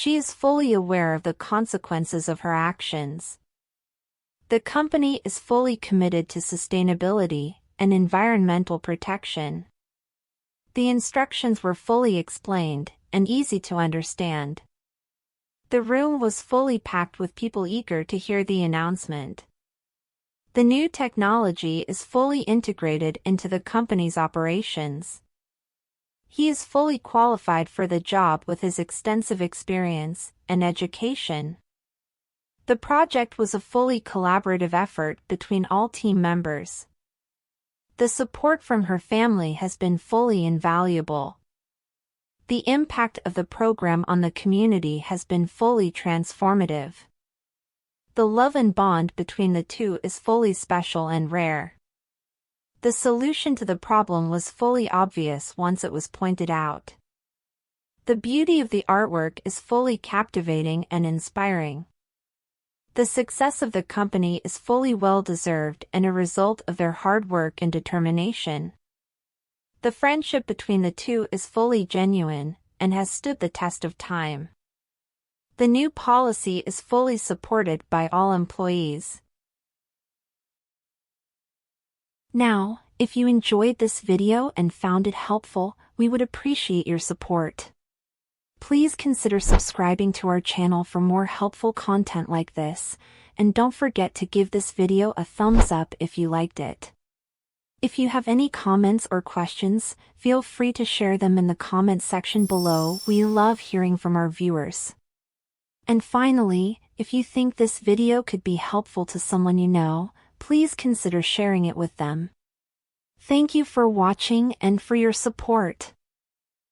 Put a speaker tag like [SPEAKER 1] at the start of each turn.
[SPEAKER 1] She is fully aware of the consequences of her actions. The company is fully committed to sustainability and environmental protection. The instructions were fully explained and easy to understand. The room was fully packed with people eager to hear the announcement. The new technology is fully integrated into the company's operations. He is fully qualified for the job with his extensive experience and education. The project was a fully collaborative effort between all team members. The support from her family has been fully invaluable. The impact of the program on the community has been fully transformative. The love and bond between the two is fully special and rare. The solution to the problem was fully obvious once it was pointed out. The beauty of the artwork is fully captivating and inspiring. The success of the company is fully well-deserved and a result of their hard work and determination. The friendship between the two is fully genuine and has stood the test of time. The new policy is fully supported by all employees. Now, if you enjoyed this video and found it helpful, we would appreciate your support. Please consider subscribing to our channel for more helpful content like this, and don't forget to give this video a thumbs up if you liked it. If you have any comments or questions, feel free to share them in the comment section below. We love hearing from our viewers. And finally, if you think this video could be helpful to someone you know, please consider sharing it with them. Thank you for watching and for your support.